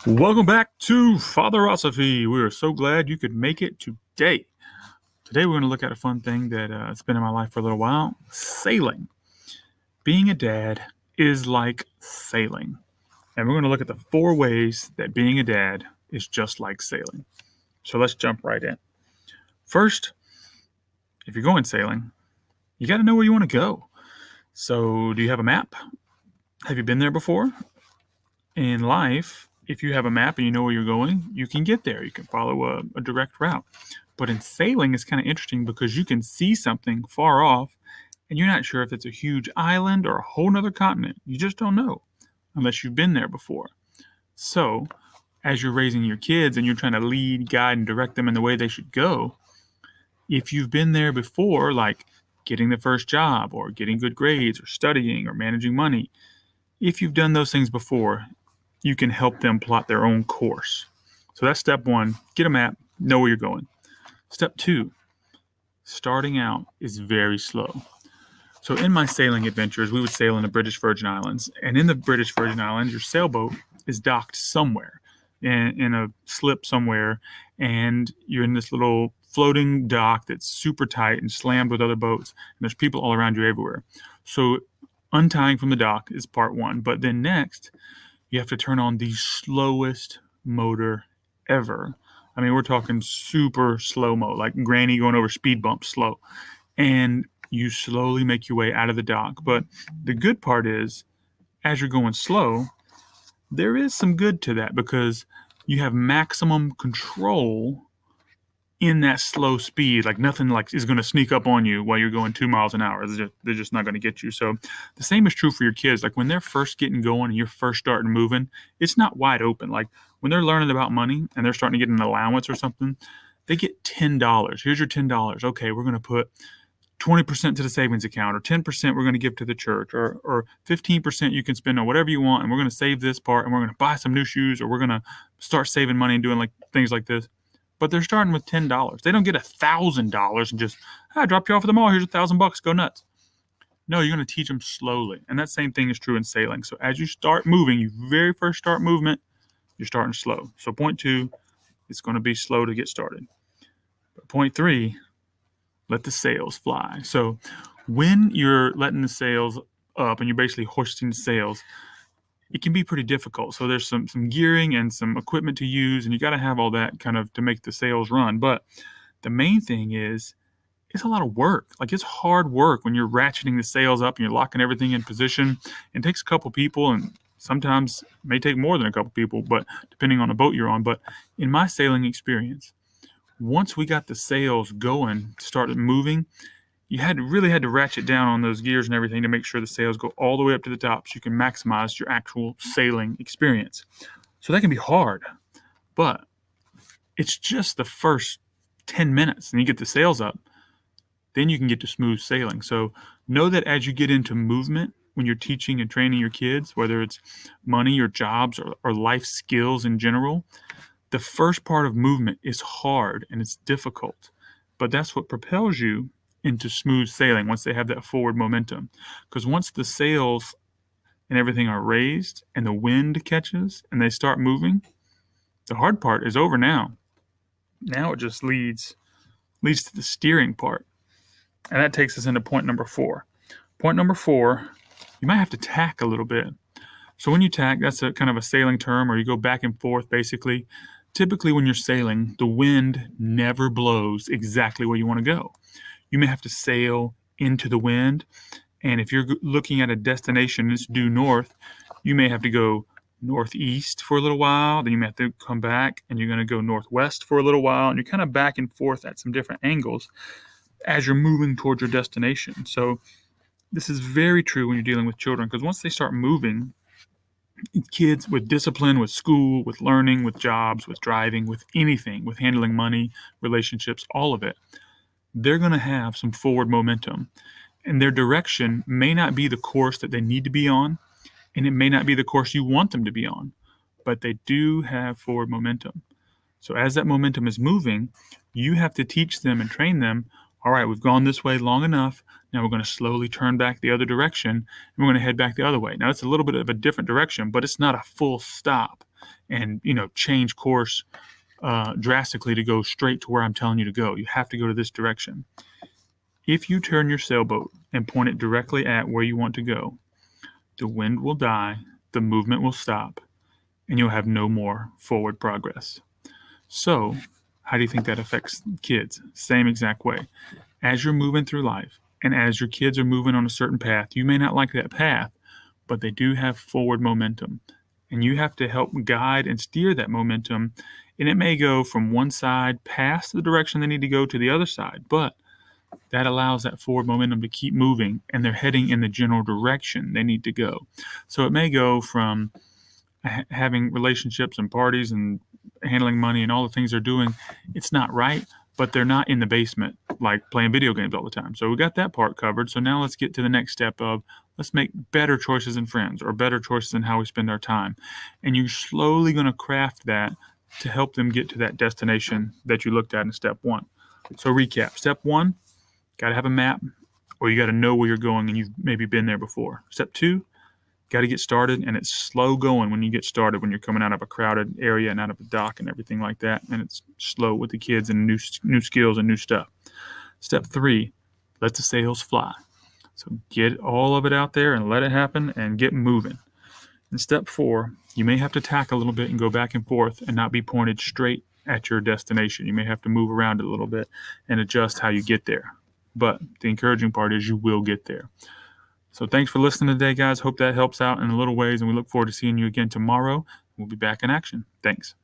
Welcome back to Fatherosophy. We are so glad you could make it today. Today we're going to look at a fun thing that has been in my life for a little while, sailing. Being a dad is like sailing. And we're going to look at the 4 ways that being a dad is just like sailing. So let's jump right in. First, if you're going sailing, you got to know where you want to go. So do you have a map? Have you been there before? In life, if you have a map and you know where you're going, you can get there. You can follow a direct route. But in sailing, it's kind of interesting because you can see something far off and you're not sure if it's a huge island or a whole nother continent. You just don't know unless you've been there before. So as you're raising your kids and you're trying to lead, guide, and direct them in the way they should go, if you've been there before, like getting the first job or getting good grades or studying or managing money, if you've done those things before, you can help them plot their own course. So that's step 1, get a map, know where you're going. Step 2, starting out is very slow. So in my sailing adventures, we would sail in the British Virgin Islands. And in the British Virgin Islands, your sailboat is docked somewhere in a slip somewhere. And you're in this little floating dock that's super tight and slammed with other boats. And there's people all around you everywhere. So untying from the dock is part 1. But then next, you have to turn on the slowest motor ever. I mean, we're talking super slow-mo, like granny going over speed bumps slow. And you slowly make your way out of the dock. But the good part is, as you're going slow, there is some good to that because you have maximum control in that slow speed. Like nothing like is going to sneak up on you while you're going 2 miles an hour. They're just not going to get you. So the same is true for your kids. Like when they're first getting going and you're first starting moving, it's not wide open. Like when they're learning about money and they're starting to get an allowance or something, they get $10. Here's your $10. Okay, we're going to put 20% to the savings account, or 10% we're going to give to the church, or 15% you can spend on whatever you want, and we're going to save this part, and we're going to buy some new shoes, or we're going to start saving money and doing like things like this. But they're starting with $10. They don't get $1,000 and just, I dropped you off at the mall. Here's $1,000. Go nuts. No, you're going to teach them slowly. And that same thing is true in sailing. So as you start moving, you very first start movement, you're starting slow. So point 2, it's going to be slow to get started. But point 3, let the sails fly. So when you're letting the sails up and you're basically hoisting the sails, it can be pretty difficult. So there's some gearing and some equipment to use, and you got to have all that kind of to make the sails run. But the main thing is, it's a lot of work. Like it's hard work when you're ratcheting the sails up and you're locking everything in position. It takes a couple people, and sometimes it may take more than a couple people, but depending on the boat you're on. But in my sailing experience, once we got the sails going, started moving, you really had to ratchet down on those gears and everything to make sure the sails go all the way up to the top so you can maximize your actual sailing experience. So that can be hard, but it's just the first 10 minutes and you get the sails up, then you can get to smooth sailing. So know that as you get into movement, when you're teaching and training your kids, whether it's money or jobs or life skills in general, the first part of movement is hard and it's difficult, but that's what propels you into smooth sailing once they have that forward momentum. Because once the sails and everything are raised and the wind catches and they start moving, the hard part is over now. Now it just leads to the steering part. And that takes us into point number 4. Point number 4, you might have to tack a little bit. So when you tack, that's a kind of a sailing term, or you go back and forth basically. Typically when you're sailing, the wind never blows exactly where you want to go. You may have to sail into the wind, and if you're looking at a destination that's due north, you may have to go northeast for a little while, then you may have to come back, and you're going to go northwest for a little while, and you're kind of back and forth at some different angles as you're moving towards your destination. So this is very true when you're dealing with children, because once they start moving, kids with discipline, with school, with learning, with jobs, with driving, with anything, with handling money, relationships, all of it, they're going to have some forward momentum. And their direction may not be the course that they need to be on, and it may not be the course you want them to be on, but they do have forward momentum. So as that momentum is moving, you have to teach them and train them, all right, we've gone this way long enough. Now we're going to slowly turn back the other direction, and we're going to head back the other way. Now it's a little bit of a different direction, but it's not a full stop. and change course drastically to go straight to where I'm telling you to go. You have to go to this direction. If you turn your sailboat and point it directly at where you want to go, the wind will die, the movement will stop, and you'll have no more forward progress. So, how do you think that affects kids? Same exact way. As you're moving through life, and as your kids are moving on a certain path, you may not like that path, but they do have forward momentum. And you have to help guide and steer that momentum. And it may go from one side past the direction they need to go to the other side, but that allows that forward momentum to keep moving, and they're heading in the general direction they need to go. So it may go from having relationships and parties and handling money and all the things they're doing. It's not right, but they're not in the basement like playing video games all the time. So we got that part covered. So now let's get to the next step of let's make better choices in friends or better choices in how we spend our time. And you're slowly going to craft that to help them get to that destination that you looked at in step one. So recap. Step one, got to have a map, or you got to know where you're going and you've maybe been there before. Step two, got to get started, and it's slow going when you get started, when you're coming out of a crowded area and out of a dock and everything like that, and it's slow with the kids and new skills and new stuff. Step three, let the sails fly. So get all of it out there and let it happen and get moving. And step four, you may have to tack a little bit and go back and forth and not be pointed straight at your destination. You may have to move around it a little bit and adjust how you get there. But the encouraging part is you will get there. So thanks for listening today, guys. Hope that helps out in a little ways, and we look forward to seeing you again tomorrow. We'll be back in action. Thanks.